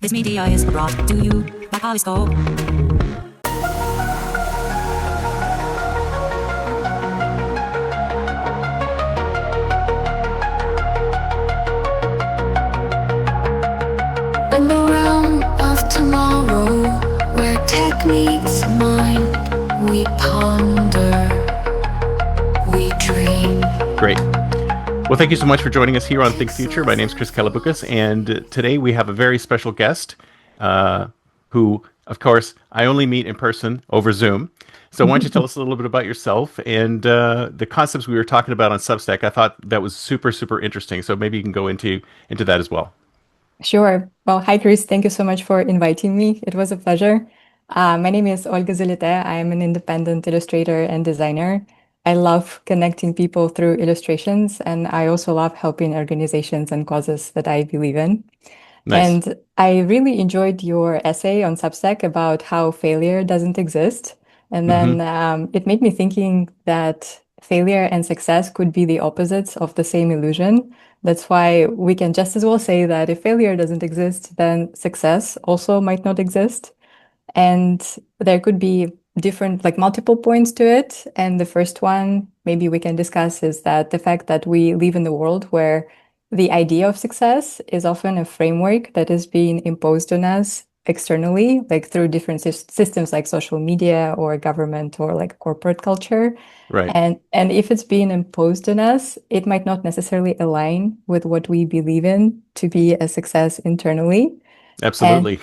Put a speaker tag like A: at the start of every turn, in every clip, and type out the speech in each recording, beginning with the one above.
A: This media is brought to you by Polyscope.
B: In the realm of tomorrow, where tech meets mind, we ponder, we dream.
C: Great. Well, thank you so much for joining us here on Think Future. My name is Chris Kalaboukis, and today we have a very special guest who, of course, I only meet in person over Zoom. So why don't you tell us a little bit about yourself and the concepts we were talking about on Substack? I thought that was super, super interesting. So maybe you can go into that as well.
D: Sure. Well, hi, Chris. Thank you so much for inviting me. It was a pleasure. My name is Olga Zalite. I am an independent illustrator and designer. I love connecting people through illustrations, and I also love helping organizations and causes that I believe in.
C: Nice.
D: And I really enjoyed your essay on Substack about how failure doesn't exist. And then it made me thinking that failure and success could be the opposites of the same illusion. That's why we can just as well say that if failure doesn't exist, then success also might not exist. And there could be different, like multiple points to it. And the first one, maybe we can discuss, is that the fact that we live in a world where the idea of success is often a framework that is being imposed on us externally, like through different systems like social media or government or like corporate culture.
C: Right.
D: And if it's being imposed on us, it might not necessarily align with what we believe in to be a success internally.
C: Absolutely.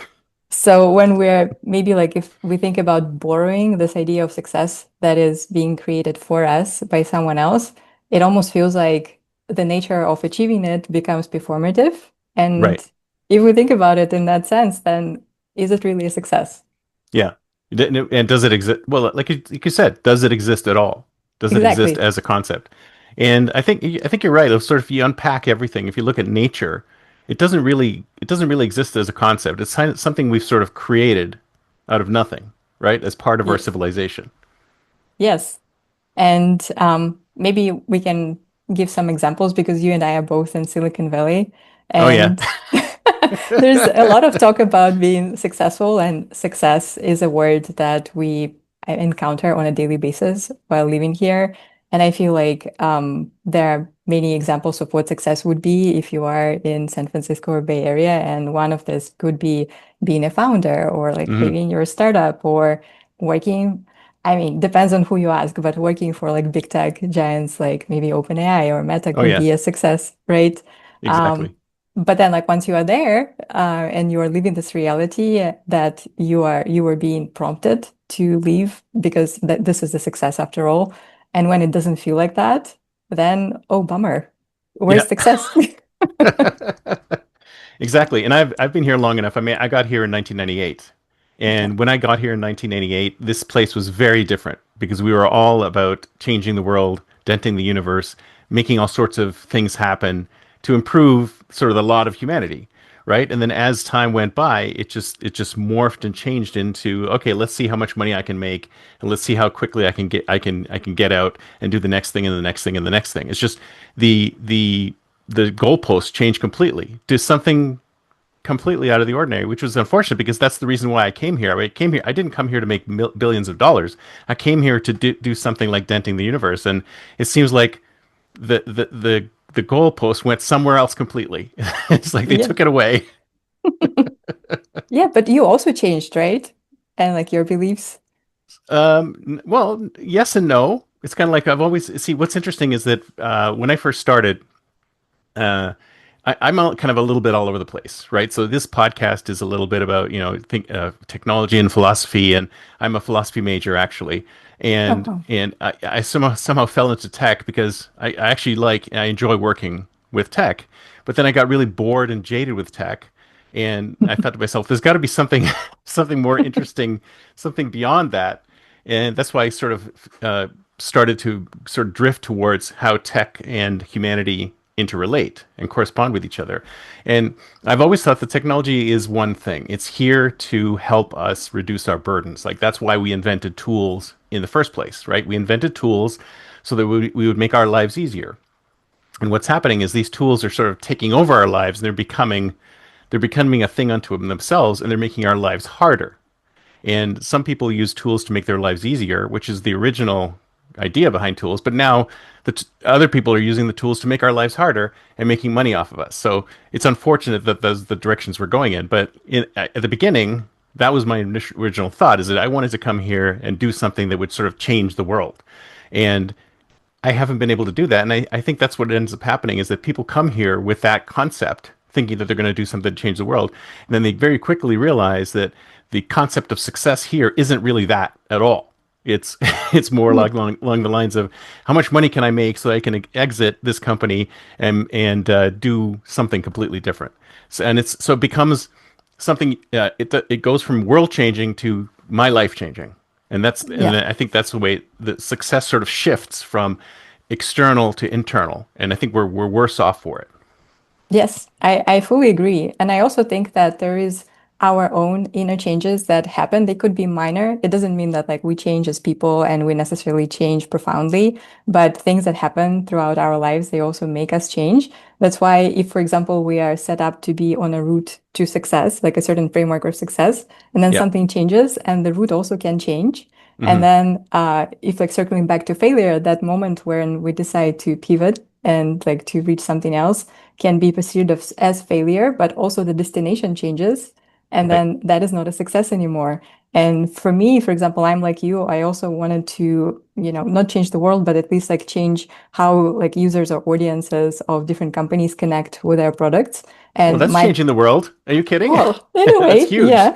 D: So when we're maybe like if we think about borrowing this idea of success that is being created for us by someone else, it almost feels like the nature of achieving it becomes performative. And
C: Right.
D: if we think about it in that sense, then is it really a success?
C: Yeah. And does it exist? Well, like you said, does it exist at all? Does it exist
D: Exactly.
C: as a concept? And I think you're right. If sort of if you unpack everything, if you look at nature, it doesn't really exist as a concept. It's something we've sort of created out of nothing, right? As part of our
D: Yes.
C: civilization.
D: Yes. And maybe we can give some examples because you and I are both in Silicon Valley.
C: Oh yeah.
D: And there's a lot of talk about being successful, and success is a word that we encounter on a daily basis while living here. And I feel like there are many examples of what success would be if you are in San Francisco or Bay Area. And one of this could be being a founder or like
C: hmm
D: having your startup or working. I mean, depends on who you ask, but working for like big tech giants like maybe OpenAI or Meta
C: Oh
D: could
C: yeah.
D: be a success, right? Um,
C: Exactly.
D: but then like once you are there and you are living this reality that you were being prompted to leave because this is a success after all. And when it doesn't feel like that, then oh bummer.
C: Yeah.
D: Where's success?
C: Exactly. And I've been here long enough. I mean, I got here in 1998.
D: Okay.
C: And when I got here in 1998, this place was very different because we were all about changing the world, denting the universe, making all sorts of things happen to improve sort of the lot of humanity, right? And then as time went by, it just morphed and changed into, okay, let's see how much money I can make and let's see how quickly I can get out and do the next thing and the next thing and the next thing. It's just the goalposts changed completely to something completely out of the ordinary, which was unfortunate because that's the reason why I came here. I came here. I didn't come here to make billions of dollars. I came here to do something like denting the universe, and it seems like the goalpost went somewhere else completely. It's like they
D: Yeah.
C: took it away.
D: Yeah, but you also changed, right? And like your beliefs.
C: Well, yes and no. It's kind of like I've always see. What's interesting is that when I first started, uh, I'm kind of a little bit all over the place, right? So this podcast is a little bit about, think technology and philosophy, and I'm a philosophy major actually,
D: Oh,
C: and
D: wow.
C: and I somehow fell into tech because I actually I enjoy working with tech, but then I got really bored and jaded with tech, and I thought to myself, there's got to be something something more interesting, something beyond that, and that's why I sort of started to sort of drift towards how tech and humanity interrelate and correspond with each other. And I've always thought that technology is one thing. It's here to help us reduce our burdens. Like that's why we invented tools in the first place, right? We invented tools so that we would make our lives easier. And what's happening is these tools are sort of taking over our lives and they're becoming they're becoming a thing unto themselves, and they're making our lives harder. And some people use tools to make their lives easier, which is the original idea behind tools. But now other people are using the tools to make our lives harder and making money off of us. So it's unfortunate that those the directions we're going in. But at the beginning, that was my original thought: is that I wanted to come here and do something that would sort of change the world. And I haven't been able to do that. And I think that's what ends up happening is that people come here with that concept, thinking that they're going to do something to change the world. And then they very quickly realize that the concept of success here isn't really that at all. It's it's more like along the lines of how much money can I make so I can exit this company and do something completely different. So, and it becomes something. It goes from world changing to my life changing. And
D: Yeah.
C: I think that's the way the success sort of shifts from external to internal. And I think we're worse off for it.
D: Yes, I fully agree. And I also think that there is our own inner changes that happen. They could be minor. It doesn't mean that like we change as people and we necessarily change profoundly, but things that happen throughout our lives, they also make us change. That's why if, for example, we are set up to be on a route to success, like a certain framework of success, and then
C: Yeah.
D: something changes and the route also can change. And
C: Hmm.
D: then if like circling back to failure, that moment when we decide to pivot and like to reach something else can be perceived as failure, but also the destination changes. And
C: Right.
D: then that is not a success anymore. And for me, for example, I'm like you, I also wanted to, not change the world, but at least like change how like users or audiences of different companies connect with their products.
C: Well,
D: And
C: that's
D: my
C: changing the world. Are you kidding?
D: well, in a
C: That's
D: way,
C: huge.
D: yeah.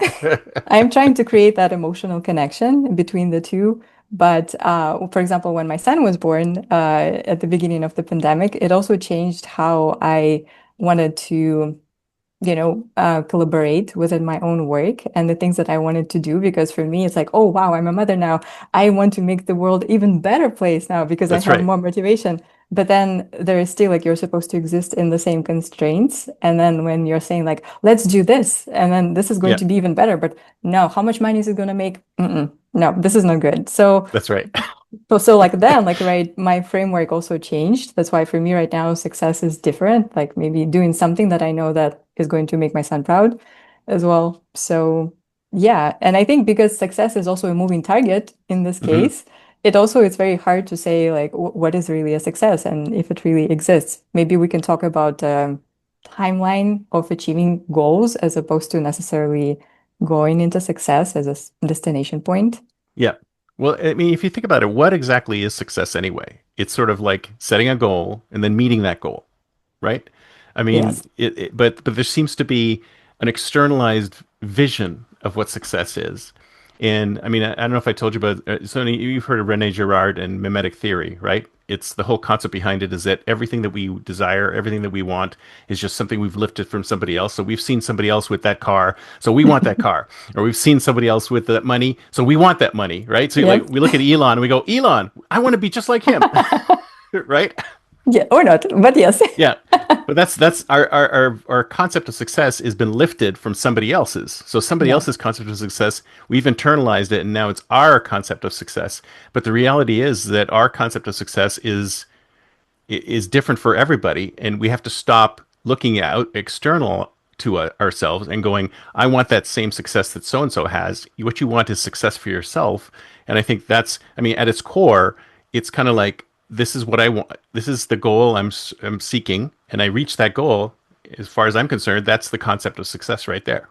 D: I'm trying to create that emotional connection between the two. But for example, when my son was born at the beginning of the pandemic, it also changed how I wanted to collaborate within my own work and the things that I wanted to do. Because for me, it's like, oh, wow, I'm a mother now. I want to make the world even better place now because I
C: That's
D: have
C: right.
D: more motivation. But then there is still like you're supposed to exist in the same constraints. And then when you're saying like, let's do this, and then this is going
C: Yeah,
D: to be even better. But no, how much money is it going to make? Mm-mm. No, this is not good. So
C: that's right.
D: so like then, like right, my framework also changed. That's why for me right now, success is different. Like maybe doing something that I know that is going to make my son proud as well. So yeah, and I think because success is also a moving target in this
C: Hmm.
D: case, it's very hard to say like what is really a success and if it really exists. Maybe we can talk about timeline of achieving goals as opposed to necessarily going into success as a destination point.
C: Yeah. Well, I mean, if you think about it, what exactly is success anyway? It's sort of like setting a goal and then meeting that goal, right? I mean,
D: Yes.
C: but there seems to be an externalized vision of what success is. And I mean, I don't know if I told you about, so you've heard of Rene Girard and mimetic theory, right? It's the whole concept behind it is that everything that we desire, everything that we want is just something we've lifted from somebody else. So we've seen somebody else with that car, so we want that car. Or we've seen somebody else with that money, so we want that money, right? So like
D: Yes.
C: we look at Elon and we go, Elon, I want to be just like him, right?
D: Yeah, or not, but yes.
C: Yeah. But that's our concept of success has been lifted from somebody else's. So somebody
D: Yeah.
C: else's concept of success, we've internalized it and now it's our concept of success. But the reality is that our concept of success is different for everybody and we have to stop looking out external to ourselves and going, I want that same success that so and so has. What you want is success for yourself. And I think I mean, at its core, it's kind of like this is what I want. This is the goal I'm seeking, and I reach that goal. As far as I'm concerned, that's the concept of success right there.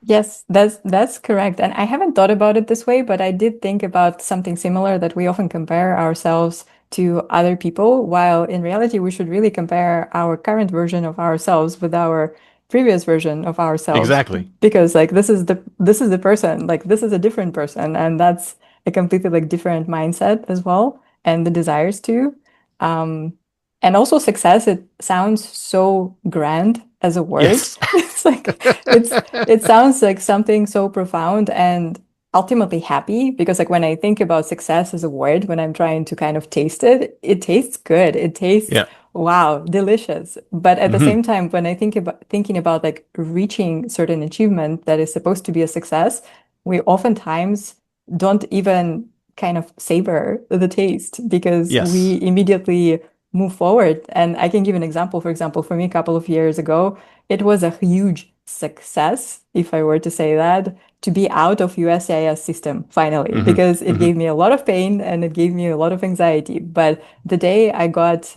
D: Yes, that's correct. And I haven't thought about it this way, but I did think about something similar that we often compare ourselves to other people, while in reality we should really compare our current version of ourselves with our previous version of ourselves.
C: Exactly.
D: Because like this is the person, like this is a different person, and that's a completely like different mindset as well, and the desires too. Um, and also success, it sounds so grand as a word.
C: Yes.
D: It's like it sounds like something so profound and ultimately happy because like when I think about success as a word, when I'm trying to kind of taste it, it tastes good. It tastes
C: Yeah.
D: wow, delicious. But at the
C: Hmm.
D: same time, when I think about thinking about like reaching certain achievement that is supposed to be a success, we oftentimes don't even kind of savor the taste because
C: Yes.
D: we immediately move forward. And I can give an example. For example, for me, a couple of years ago, it was a huge success, if I were to say that, to be out of USCIS system finally,
C: Hmm.
D: because it
C: Hmm.
D: gave me a lot of pain and it gave me a lot of anxiety. But the day I got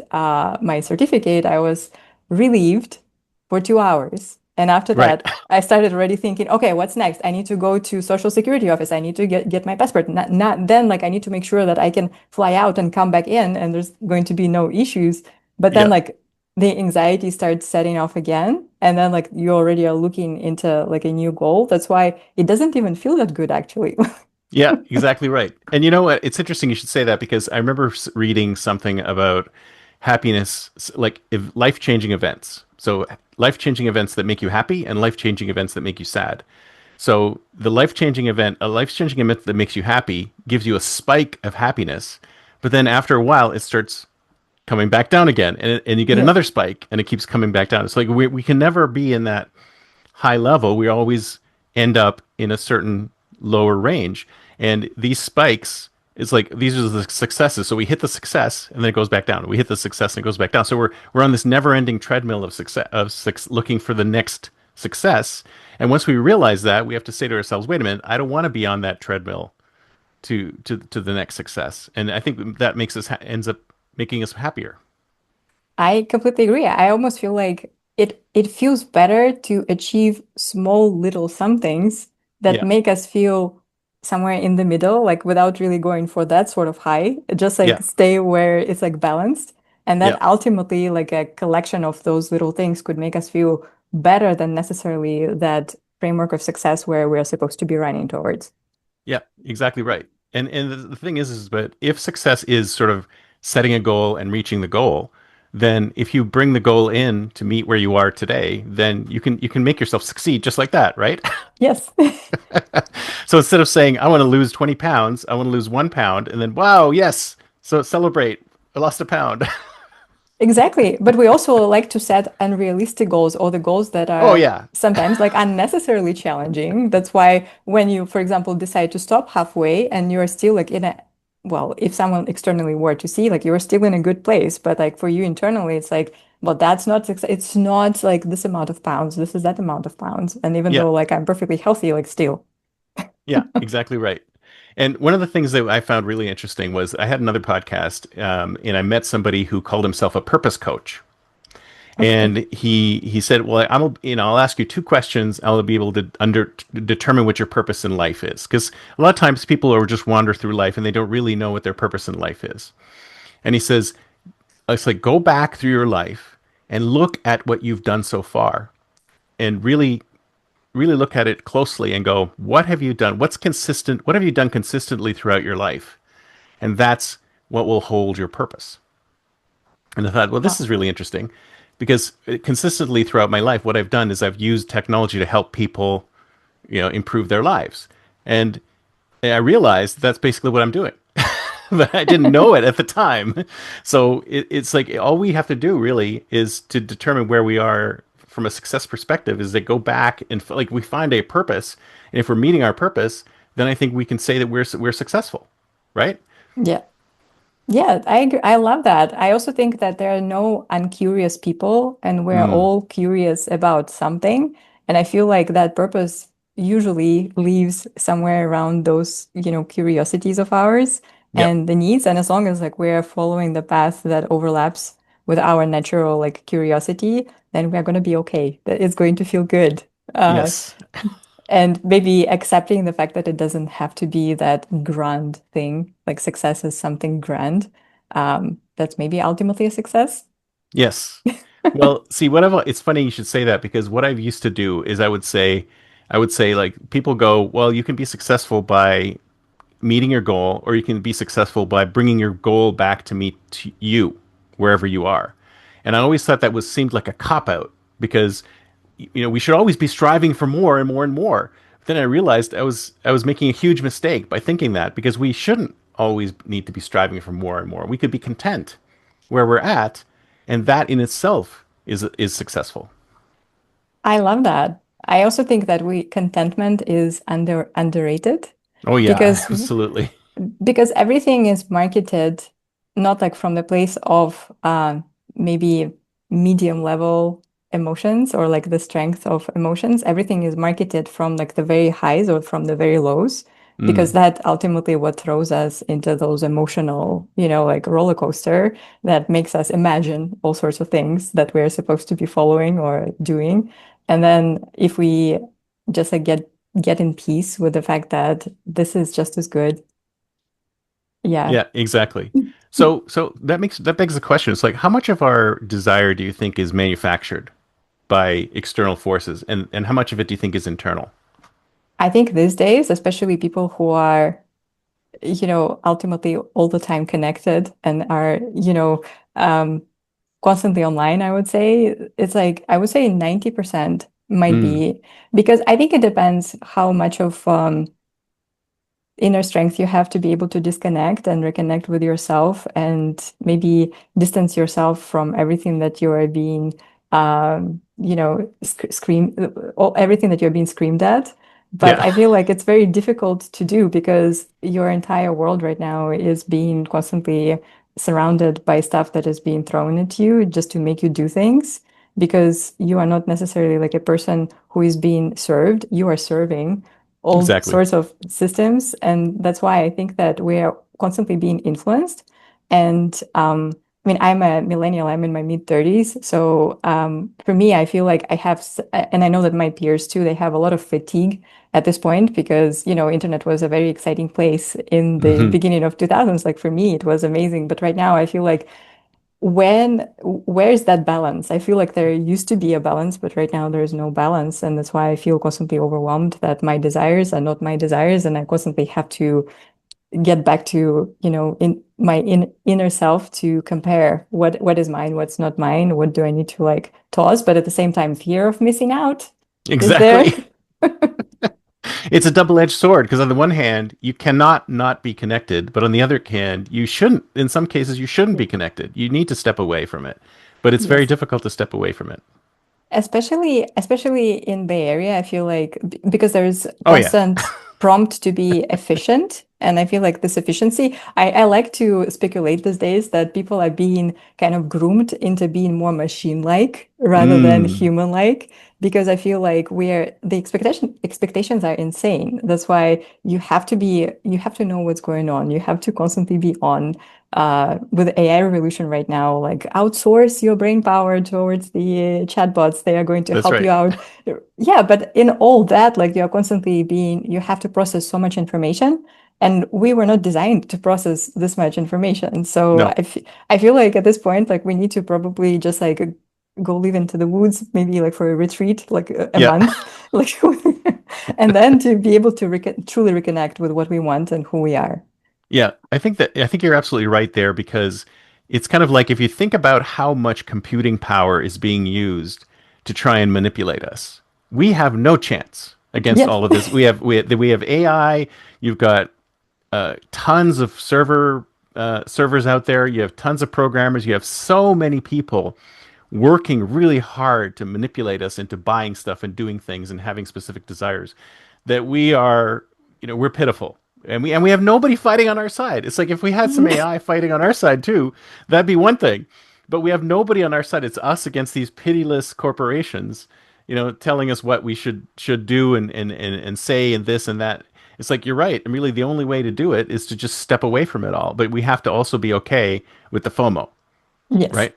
D: my certificate, I was relieved for 2 hours. And after
C: Right.
D: that, I started already thinking, okay, what's next? I need to go to Social Security office. I need to get my passport. Not then, like I need to make sure that I can fly out and come back in and there's going to be no issues. But then
C: Yeah.
D: like the anxiety starts setting off again. And then like you already are looking into like a new goal. That's why it doesn't even feel that good actually.
C: Yeah, exactly right. And you know what? It's interesting you should say that because I remember reading something about happiness, like life-changing events. So life-changing events that make you happy and life-changing events that make you sad. So the life-changing event, a life-changing event that makes you happy gives you a spike of happiness, but then after a while it starts coming back down again, and you get
D: Yeah.
C: another spike, and it keeps coming back down. It's like we can never be in that high level. We always end up in a certain lower range. And these spikes, it's like these are the successes. So we hit the success and then it goes back down. We hit the success and it goes back down. So we're on this never-ending treadmill of looking for the next success. And once we realize that, we have to say to ourselves, wait a minute, I don't want to be on that treadmill to the next success. And I think that makes us ends up making us happier.
D: I completely agree. I almost feel like it feels better to achieve small little somethings that
C: Yeah.
D: make us feel somewhere in the middle, like without really going for that sort of high, just like
C: Yeah.
D: stay where it's like balanced. And that
C: Yeah.
D: ultimately, like a collection of those little things could make us feel better than necessarily that framework of success where we're supposed to be running towards.
C: Yeah, exactly right. And the thing is but if success is sort of setting a goal and reaching the goal, then if you bring the goal in to meet where you are today, then you can make yourself succeed just like that, right?
D: Yes.
C: So instead of saying I want to lose 20 pounds, I want to lose 1 pound, and then wow, yes, so celebrate, I lost a pound.
D: Exactly. But we also like to set unrealistic goals or the goals that
C: Oh
D: are
C: yeah,
D: sometimes like unnecessarily challenging. That's why when you, for example, decide to stop halfway and you're still like in a, well, if someone externally were to see, like you're still in a good place, but like for you internally, it's like, well, that's not, it's not like this amount of pounds, this is that amount of pounds. And even
C: yeah.
D: though like I'm perfectly healthy, like still.
C: Yeah, exactly right. And one of the things that I found really interesting was I had another podcast, and I met somebody who called himself a purpose coach.
D: Okay.
C: And he said, "Well, I'll ask you two questions. I'll be able to determine what your purpose in life is, because a lot of times people are just wander through life and they don't really know what their purpose in life is." And he says, "It's like go back through your life and look at what you've done so far, and really look at it closely and go, what have you done? What's consistent? What have you done consistently throughout your life? And that's what will hold your purpose." And I thought, well, this
D: Wow.
C: is really interesting because consistently throughout my life, what I've done is I've used technology to help people, improve their lives. And I realized that's basically what I'm doing. But I didn't know it at the time. So it's like all we have to do really is to determine where we are from a success perspective is to go back and like we find a purpose. And if we're meeting our purpose, then I think we can say that we're successful, right?
D: Yeah. Yeah, I agree. I love that. I also think that there are no uncurious people, and we're
C: Mm,
D: all curious about something. And I feel like that purpose usually lives somewhere around those, curiosities of ours
C: yep.
D: and the needs. And as long as like we're following the path that overlaps with our natural like curiosity, then we're going to be okay. That it's going to feel good. Uh,
C: Yes.
D: and maybe accepting the fact that it doesn't have to be that grand thing, like success is something grand. That's maybe ultimately a success.
C: Yes. Well, see, it's funny you should say that because what I've used to do is I would say like people go, well, you can be successful by meeting your goal, or you can be successful by bringing your goal back to meet you wherever you are. And I always thought that was seemed like a cop out because we should always be striving for more and more and more. But then I realized I was making a huge mistake by thinking that because we shouldn't always need to be striving for more and more. We could be content where we're at, and that in itself is successful.
D: I love that. I also think that we contentment is underrated
C: Oh yeah,
D: because
C: absolutely.
D: everything is marketed not like from the place of maybe medium level emotions or like the strength of emotions, everything is marketed from like the very highs or from the very lows, because
C: Mm.
D: that ultimately what throws us into those emotional, like roller coaster that makes us imagine all sorts of things that we're supposed to be following or doing. And then if we just like get in peace with the fact that this is just as good. Yeah.
C: Yeah, exactly. So that begs the question. It's like, how much of our desire do you think is manufactured by external forces, and how much of it do you think is internal?
D: I think these days, especially people who are, ultimately all the time connected and are, um, constantly online, I would say it's like, I would say 90% might
C: Mm.
D: be, because I think it depends how much of inner strength you have to be able to disconnect and reconnect with yourself and maybe distance yourself from everything that you are being everything that you're being screamed at. But
C: Yeah,
D: I feel like it's very difficult to do because your entire world right now is being constantly surrounded by stuff that is being thrown at you just to make you do things, because you are not necessarily like a person who is being served, you are serving all
C: exactly.
D: sorts of systems. And that's why I think that we are constantly being influenced. And I mean, I'm a millennial, I'm in my mid 30s. So for me, I feel like I have, and I know that my peers too, they have a lot of fatigue at this point because, internet was a very exciting place in the
C: Hmm.
D: beginning of 2000s. Like for me, it was amazing. But right now, I feel like where's that balance? I feel like there used to be a balance, but right now there is no balance. And that's why I feel constantly overwhelmed that my desires are not my desires. And I constantly have to get back to, in my inner self to compare what is mine, what's not mine, what do I need to like toss. But at the same time, fear of missing out is there.
C: Exactly. It's a double-edged sword because on the one hand, you cannot not be connected, but on the other hand, you shouldn't, in some cases, you shouldn't be connected. You need to step away from it, but it's very
D: Yes.
C: difficult to step away from it.
D: Especially in Bay Area, I feel like because there's
C: Oh yeah.
D: constant prompt to be efficient. And I feel like this efficiency, I like to speculate these days that people are being kind of groomed into being more machine-like rather than
C: Mm,
D: human-like, because I feel like the expectations are insane. That's why you have to know what's going on. You have to constantly be on. With AI revolution right now, like outsource your brain power towards the chatbots. They are going to
C: that's
D: help you
C: right.
D: out. Yeah, but in all that, like you're constantly you have to process so much information. And we were not designed to process this much information. So
C: No.
D: I feel like at this point, like we need to probably just like go live into the woods, maybe like for a retreat, like a
C: Yeah.
D: month, like, and then to be able to truly reconnect with what we want and who we are.
C: Yeah, I think you're absolutely right there because it's kind of like if you think about how much computing power is being used to try and manipulate us, we have no chance against
D: Yes.
C: all of this. We have AI. You've got tons of servers out there. You have tons of programmers. You have so many people working really hard to manipulate us into buying stuff and doing things and having specific desires that we're pitiful. And we have nobody fighting on our side. It's like if we had some AI fighting on our side too, that'd be one thing. But we have nobody on our side. It's us against these pitiless corporations, telling us what we should do and say and this and that. It's like you're right. And really the only way to do it is to just step away from it all. But we have to also be okay with the FOMO,
D: Yes.
C: right?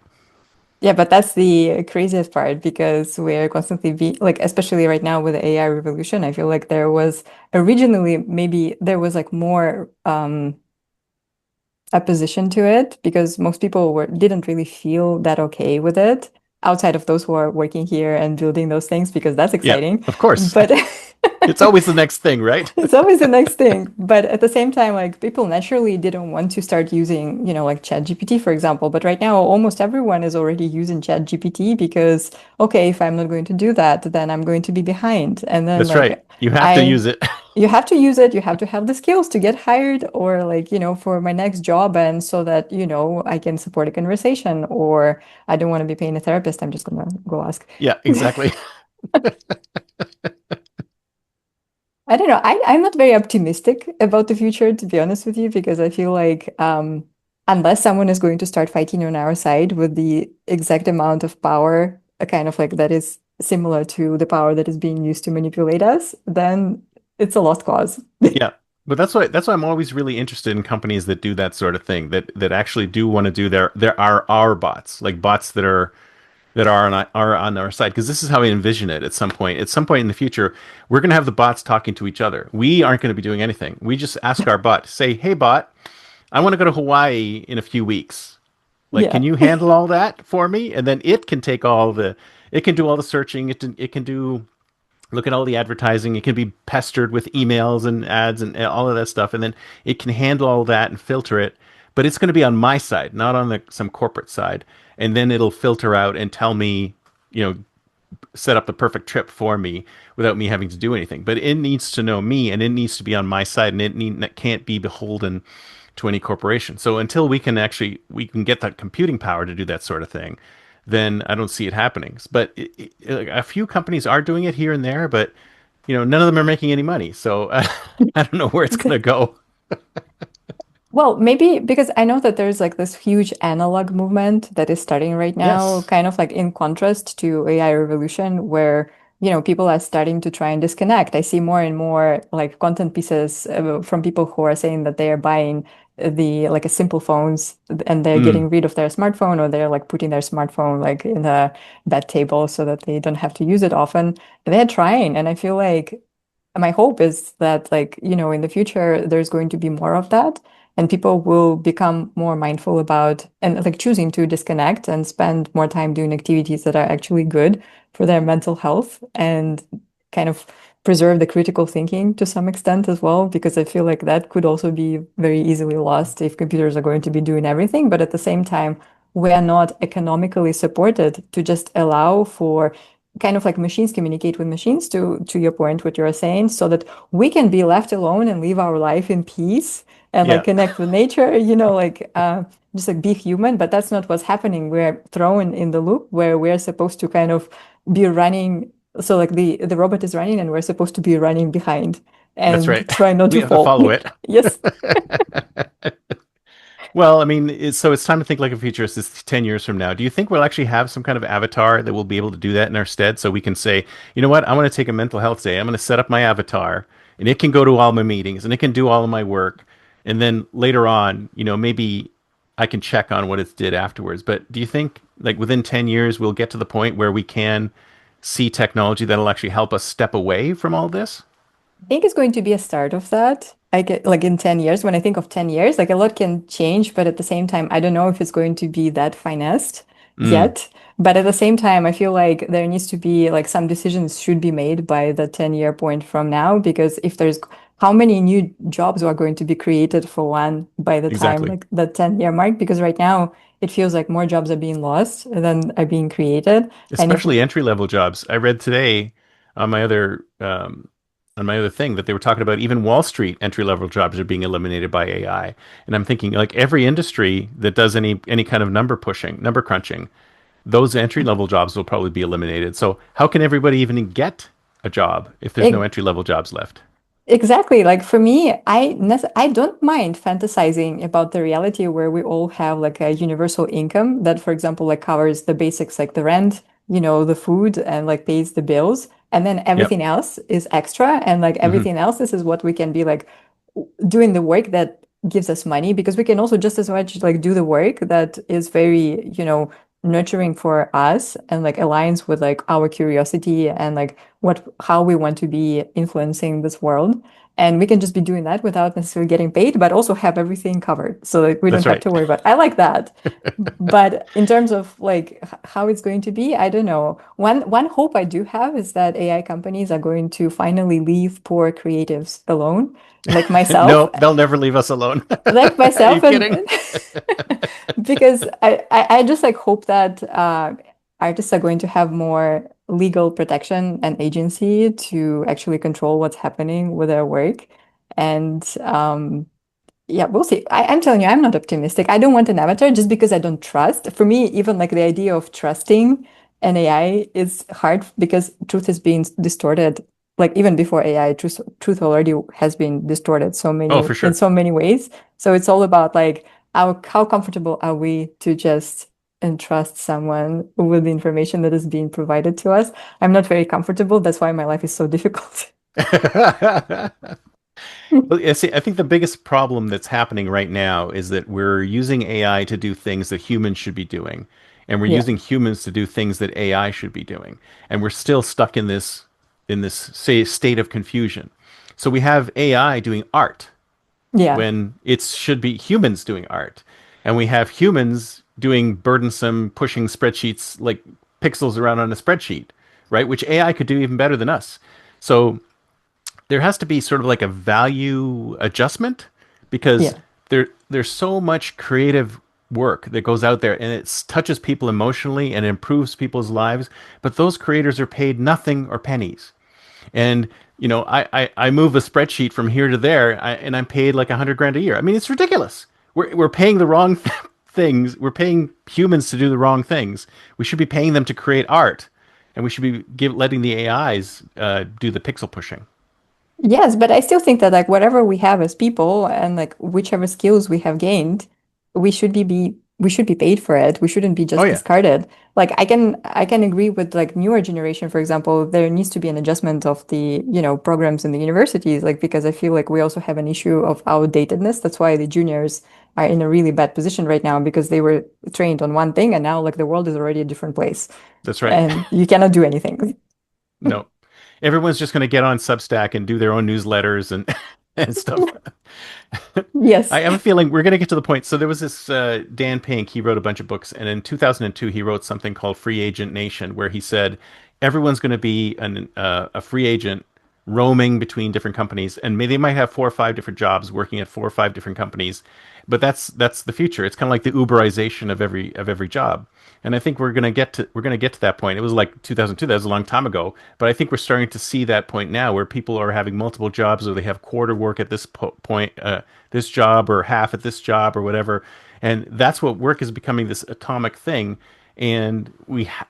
D: Yeah, but that's the craziest part because we're constantly like, especially right now with the AI revolution, I feel like there was originally maybe there was like more opposition to it because most people didn't really feel that okay with it outside of those who are working here and building those things because that's
C: Yeah,
D: exciting.
C: of course.
D: But
C: It's always the next thing, right?
D: it's always the next thing. But at the same time, like people naturally didn't want to start using, like ChatGPT, for example. But right now, almost everyone is already using ChatGPT because, okay, if I'm not going to do that, then I'm going to be behind. And then
C: That's right.
D: like
C: You have to
D: I
C: use it.
D: you have to use it, you have to have the skills to get hired or like, for my next job and so that, I can support a conversation or I don't want to be paying a therapist, I'm just gonna go ask.
C: Yeah, exactly.
D: I don't know. I'm not very optimistic about the future, to be honest with you, because I feel like unless someone is going to start fighting on our side with the exact amount of power a kind of like that is similar to the power that is being used to manipulate us, then it's a lost cause.
C: Yeah. But that's why I'm always really interested in companies that do that sort of thing, that actually do want to do there are our bots, like bots that are on our side, because this is how I envision it at some point. At some point in the future, we're going to have the bots talking to each other. We aren't going to be doing anything. We just ask our bot, say, "Hey bot, I want to go to Hawaii in a few weeks. Like,
D: Yeah.
C: can you handle all that for me?" And then it can take it can do all the searching. It can do look at all the advertising. It can be pestered with emails and ads and all of that stuff, and then it can handle all that and filter it. But it's going to be on my side, not on some corporate side. And then it'll filter out and tell me, you know, set up the perfect trip for me without me having to do anything. But it needs to know me, and it needs to be on my side, and it can't be beholden to any corporation. So until we can get that computing power to do that sort of thing, then I don't see it happening. But like, a few companies are doing it here and there, but none of them are making any money. So I don't know where it's going to go.
D: Well, maybe because I know that there's like this huge analog movement that is starting right now,
C: Yes.
D: kind of like in contrast to AI revolution, where, people are starting to try and disconnect. I see more and more like content pieces from people who are saying that they are buying the like a simple phones and they're
C: Mm,
D: getting rid of their smartphone, or they're like putting their smartphone like in a bed table so that they don't have to use it often. They're trying, and I feel like my hope is that like in the future there's going to be more of that, and people will become more mindful about and like choosing to disconnect and spend more time doing activities that are actually good for their mental health, and kind of preserve the critical thinking to some extent as well, because I feel like that could also be very easily lost if computers are going to be doing everything. But at the same time, we are not economically supported to just allow for kind of like machines communicate with machines, to your point, what you're saying, so that we can be left alone and live our life in peace and like
C: yeah,
D: connect with nature, like just like be human. But that's not what's happening. We're thrown in the loop where we're supposed to kind of be running. So like the robot is running and we're supposed to be running behind
C: that's
D: and
C: right.
D: try not
C: We
D: to
C: have to
D: fall.
C: follow it.
D: Yes.
C: Well, I mean, so it's time to think like a futurist. It's 10 years from now. Do you think we'll actually have some kind of avatar that will be able to do that in our stead? So we can say, you know what, I want to take a mental health day. I'm going to set up my avatar, and it can go to all my meetings and it can do all of my work. And then later on, maybe I can check on what it did afterwards. But do you think like within 10 years, we'll get to the point where we can see technology that'll actually help us step away from all this?
D: I think it's going to be a start of that. I get like in 10 years, when I think of 10 years, like a lot can change, but at the same time, I don't know if it's going to be that finessed
C: Mm,
D: yet. But at the same time, I feel like there needs to be like some decisions should be made by the 10-year point from now, because if there's how many new jobs are going to be created for one by the time
C: exactly.
D: like the 10-year mark, because right now it feels like more jobs are being lost than are being created. And if
C: Especially entry level jobs. I read today on my other thing that they were talking about even Wall Street entry level jobs are being eliminated by AI. And I'm thinking like every industry that does any kind of number crunching, those entry level jobs will probably be eliminated. So how can everybody even get a job if there's no
D: it,
C: entry level jobs left?
D: Exactly. Like for me, I don't mind fantasizing about the reality where we all have like a universal income that, for example, like covers the basics like the rent, the food, and like pays the bills. And then
C: Yep.
D: everything else is extra. And like
C: Hmm.
D: everything else, this is what we can be like doing the work that gives us money, because we can also just as much like do the work that is very, nurturing for us and like aligns with like our curiosity and like what how we want to be influencing this world. And we can just be doing that without necessarily getting paid, but also have everything covered so that we don't
C: That's
D: have
C: right.
D: to worry about. I like that. But in terms of like how it's going to be, I don't know. One hope I do have is that AI companies are going to finally leave poor creatives alone, like myself,
C: No, they'll never leave us alone.
D: like
C: Are you
D: myself, and
C: kidding?
D: because I just like hope that artists are going to have more legal protection and agency to actually control what's happening with their work. And yeah, we'll see. I'm telling you, I'm not optimistic. I don't want an avatar just because I don't trust. For me, even like the idea of trusting an AI is hard because truth is being distorted. Like even before AI, truth already has been distorted
C: Oh, for
D: in
C: sure.
D: so many ways. So it's all about like how comfortable are we to just entrust someone with the information that is being provided to us. I'm not very comfortable. That's why my life is so difficult.
C: Well, yeah, see, I think the biggest problem that's happening right now is that we're using AI to do things that humans should be doing, and we're
D: Yeah.
C: using humans to do things that AI should be doing, and we're still stuck in this say state of confusion. So we have AI doing art
D: Yeah.
C: when it should be humans doing art, and we have humans doing burdensome pushing spreadsheets like pixels around on a spreadsheet, right? Which AI could do even better than us. So there has to be sort of like a value adjustment because
D: Yeah.
C: there's so much creative work that goes out there and it touches people emotionally and improves people's lives, but those creators are paid nothing or pennies. And I move a spreadsheet from here to there, and I'm paid like 100 grand a year. I mean, it's ridiculous. We're paying the wrong things. We're paying humans to do the wrong things. We should be paying them to create art, and we should be letting the AIs do the pixel pushing.
D: Yes, but I still think that like whatever we have as people and like whichever skills we have gained, we should be paid for it. We shouldn't be
C: Oh
D: just
C: yeah,
D: discarded. Like I can agree with like newer generation, for example, there needs to be an adjustment of the, programs in the universities, like because I feel like we also have an issue of outdatedness. That's why the juniors are in a really bad position right now because they were trained on one thing and now like the world is already a different place
C: that's right.
D: and you cannot do anything.
C: No, everyone's just going to get on Substack and do their own newsletters and and stuff. I
D: Yes.
C: have a feeling we're going to get to the point. So there was this Dan Pink. He wrote a bunch of books, and in 2002 he wrote something called Free Agent Nation, where he said everyone's going to be a free agent roaming between different companies, and they might have 4 or 5 different jobs working at 4 or 5 different companies. But that's the future. It's kind of like the Uberization of every job. And I think we're gonna get to that point. It was like 2002. That was a long time ago. But I think we're starting to see that point now, where people are having multiple jobs, or they have quarter work at this point, this job, or half at this job, or whatever. And that's what work is becoming, this atomic thing. And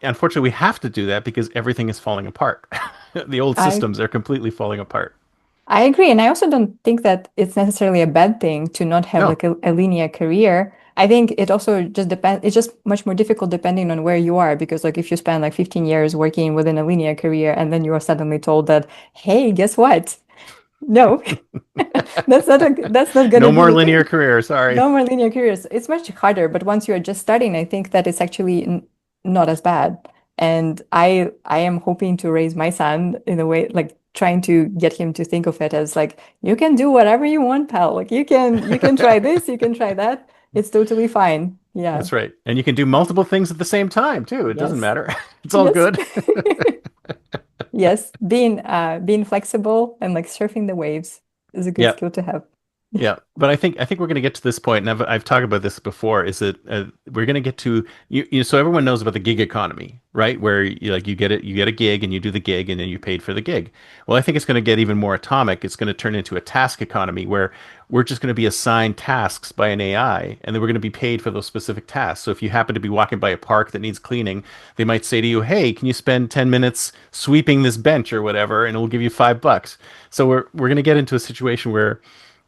C: unfortunately we have to do that because everything is falling apart. The old
D: I
C: systems are completely falling apart.
D: I agree. And I also don't think that it's necessarily a bad thing to not have
C: No,
D: like a linear career. I think it also just depends, it's just much more difficult depending on where you are. Because like if you spend like 15 years working within a linear career and then you are suddenly told that, hey, guess what? No, that's not gonna
C: no
D: be
C: more
D: the
C: linear
D: thing.
C: career. Sorry.
D: No more linear careers. It's much harder, but once you're just starting, I think that it's actually not as bad. And I am hoping to raise my son in a way like trying to get him to think of it as like you can do whatever you want, pal. Like you can try this, you can try that. It's totally fine. Yeah.
C: That's right. And you can do multiple things at the same time too. It doesn't
D: Yes.
C: matter. It's all
D: Yes.
C: good.
D: Yes. Being flexible and like surfing the waves is a good
C: Yeah.
D: skill to have.
C: Yeah, but I think we're going to get to this point, and I've talked about this before. Is that we're going to get to so everyone knows about the gig economy, right? Where you get a gig, and you do the gig, and then you paid for the gig. Well, I think it's going to get even more atomic. It's going to turn into a task economy where we're just going to be assigned tasks by an AI, and then we're going to be paid for those specific tasks. So if you happen to be walking by a park that needs cleaning, they might say to you, "Hey, can you spend 10 minutes sweeping this bench or whatever?" And we'll give you $5. So we're going to get into a situation where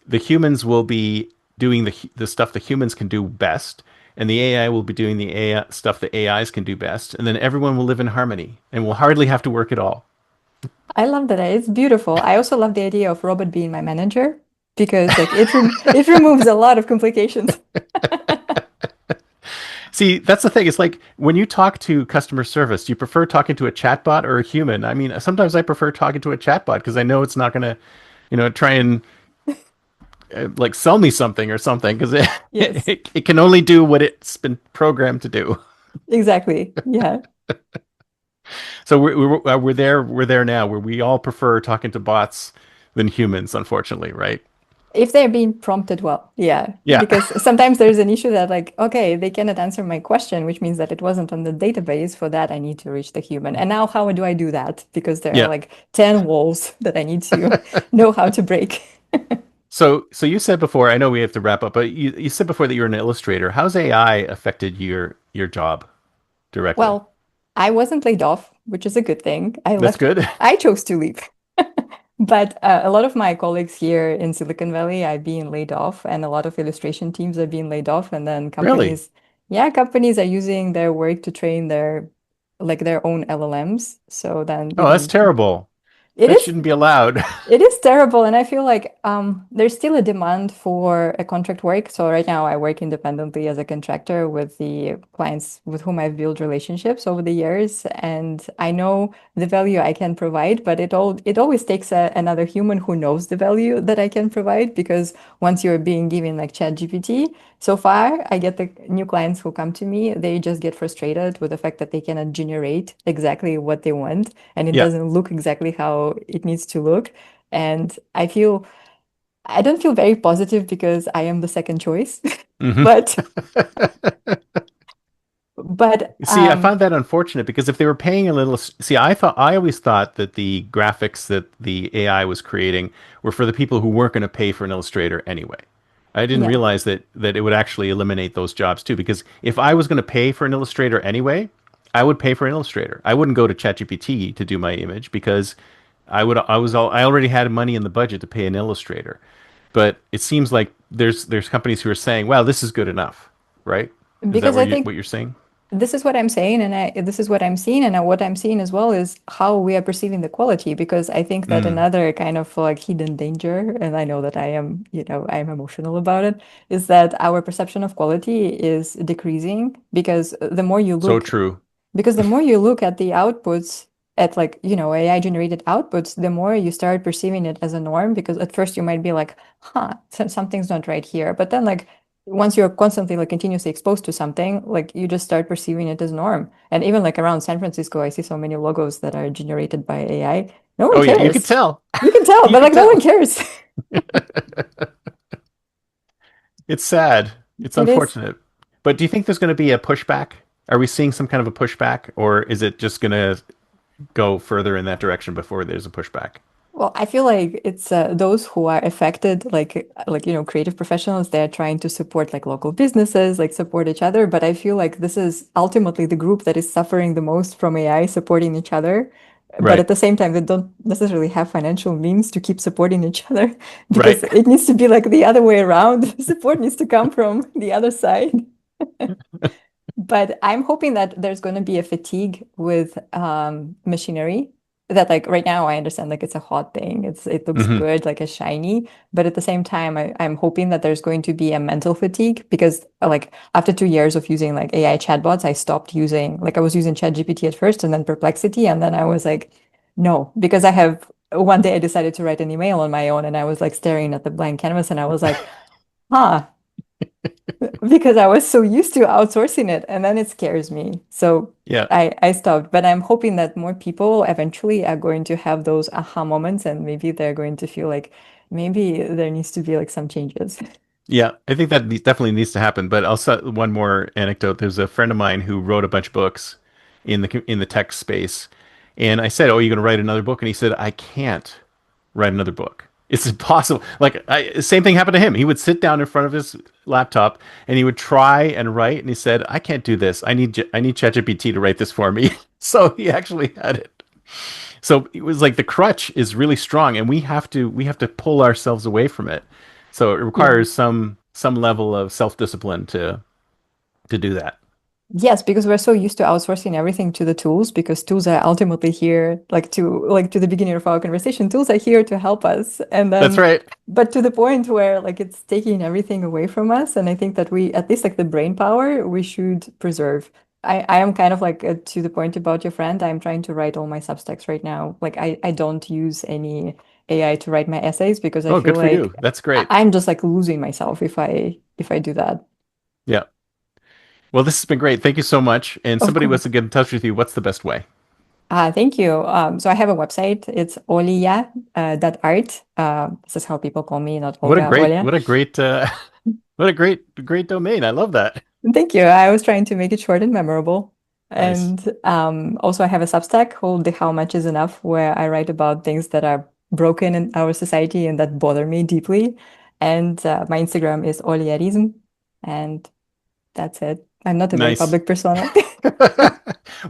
C: the humans will be doing the stuff the humans can do best, and the AI will be doing the AI stuff the AIs can do best, and then everyone will live in harmony and will hardly have to work at all.
D: I love that. It's beautiful. I also love the idea of robot being my manager because like it removes a lot of complications.
C: See, that's the thing. It's like when you talk to customer service, do you prefer talking to a chatbot or a human? I mean, sometimes I prefer talking to a chatbot because I know it's not going to, try and like sell me something or something because
D: Yes,
C: it can only do what it's been programmed to do.
D: exactly. Yeah.
C: So we're there now where we all prefer talking to bots than humans, unfortunately, right?
D: If they're being prompted well, yeah.
C: Yeah,
D: Because sometimes there's an issue that like, okay, they cannot answer my question, which means that it wasn't on the database. For that, I need to reach the human. And now how do I do that? Because there are
C: yeah.
D: like 10 walls that I need to know how to break.
C: So you said before, I know we have to wrap up, but you said before that you're an illustrator. How's AI affected your job directly?
D: Well, I wasn't laid off, which is a good thing. I
C: That's
D: left.
C: good.
D: I chose to leave. But a lot of my colleagues here in Silicon Valley are being laid off, and a lot of illustration teams are being laid off. And then
C: Really?
D: companies, Yeah, companies are using their work to train their own LLMs. So then you
C: Oh, that's
D: can,
C: terrible.
D: it
C: That
D: is
C: shouldn't be allowed.
D: it is terrible, and I feel like there's still a demand for a contract work. So right now, I work independently as a contractor with the clients with whom I've built relationships over the years, and I know the value I can provide. But it always takes another human who knows the value that I can provide because once you're being given like ChatGPT, so far I get the new clients who come to me, they just get frustrated with the fact that they cannot generate exactly what they want, and it
C: Yeah.
D: doesn't look exactly how it needs to look. And I don't feel very positive because I am the second choice.
C: Hmm.
D: But but
C: See, I find that unfortunate because if they were paying a little, see, I always thought that the graphics that the AI was creating were for the people who weren't going to pay for an illustrator anyway. I didn't
D: yeah,
C: realize that it would actually eliminate those jobs too. Because if I was going to pay for an illustrator anyway, I would pay for an illustrator. I wouldn't go to ChatGPT to do my image because I already had money in the budget to pay an illustrator. But it seems like there's companies who are saying, "Well, this is good enough," right? Is that
D: because I think
C: what you're saying?
D: this is what I'm saying, and this is what I'm seeing, and what I'm seeing as well is how we are perceiving the quality. Because I think that
C: Mm.
D: another kind of like hidden danger, and I know that I am emotional about it, is that our perception of quality is decreasing because
C: So true.
D: the more you look at the outputs, at like, AI generated outputs, the more you start perceiving it as a norm. Because at first you might be like, huh, something's not right here. But then, like, once you're constantly, like, continuously exposed to something, like, you just start perceiving it as norm. And even like around San Francisco, I see so many logos that are generated by AI. No one
C: Oh yeah, you could
D: cares.
C: tell.
D: You can tell,
C: You
D: but
C: could
D: like, no one
C: tell.
D: cares.
C: It's sad. It's
D: It is.
C: unfortunate. But do you think there's going to be a pushback? Are we seeing some kind of a pushback, or is it just going to go further in that direction before there's a pushback?
D: Well, I feel like it's those who are affected, creative professionals. They're trying to support like local businesses, like support each other. But I feel like this is ultimately the group that is suffering the most from AI supporting each other. But
C: Right.
D: at the same time, they don't necessarily have financial means to keep supporting each other because
C: Right.
D: it needs to be like the other way around. Support needs to come from the other side. But I'm hoping that there's going to be a fatigue with machinery. That, like, right now, I understand like it's a hot thing. It looks
C: Hmm.
D: good, like it's shiny. But at the same time, I'm hoping that there's going to be a mental fatigue because, like, after 2 years of using like AI chatbots, I stopped using, like, I was using ChatGPT at first and then Perplexity, and then I was like, no, because I have one day I decided to write an email on my own, and I was like staring at the blank canvas, and I was like, huh, because I was so used to outsourcing it, and then it scares me. So
C: Yeah.
D: I stopped. But I'm hoping that more people eventually are going to have those aha moments, and maybe they're going to feel like maybe there needs to be like some changes.
C: Yeah. I think that definitely needs to happen. But also one more anecdote. There's a friend of mine who wrote a bunch of books in the tech space, and I said, "Oh, you're going to write another book?" And he said, "I can't write another book. It's impossible." Like same thing happened to him. He would sit down in front of his laptop and he would try and write, and he said, "I can't do this. I need ChatGPT to write this for me." So he actually had it. So it was like the crutch is really strong, and we have to pull ourselves away from it. So it
D: Yeah.
C: requires some level of self discipline to do that.
D: Yes, because we're so used to outsourcing everything to the tools because tools are ultimately here, like to the beginning of our conversation, tools are here to help us. And
C: That's
D: then,
C: right.
D: but to the point where like it's taking everything away from us. And I think that we, at least like the brain power, we should preserve. I am kind of like to the point about your friend. I'm trying to write all my Substacks right now. Like I don't use any AI to write my essays because I
C: Oh,
D: feel
C: good for
D: like
C: you. That's great.
D: I'm just like losing myself if I do that.
C: Yeah. Well, this has been great. Thank you so much. And
D: Of
C: somebody wants
D: course.
C: to get in touch with you. What's the best way?
D: Thank you. So I have a website. It's Olia dot art. This is how people call me, not Olga, Olia.
C: What a great, what a great domain. I love that.
D: Thank you. I was trying to make it short and memorable.
C: Nice.
D: And also, I have a Substack called The How Much Is Enough, where I write about things that are broken in our society and that bother me deeply. And my Instagram is Oliarism. And that's it. I'm not a very
C: Nice.
D: public persona.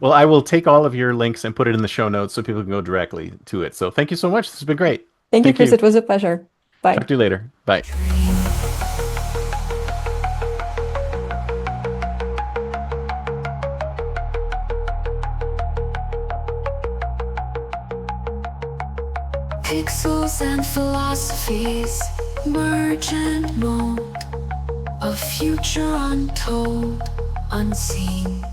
C: Well, I will take all of your links and put it in the show notes so people can go directly to it. So thank you so much. This has been great.
D: Thank you,
C: Thank
D: Chris.
C: you.
D: It was a pleasure.
C: Talk
D: Bye.
C: to you later. Bye.
B: thoughts and philosophies merge and mold, a future untold, unseen.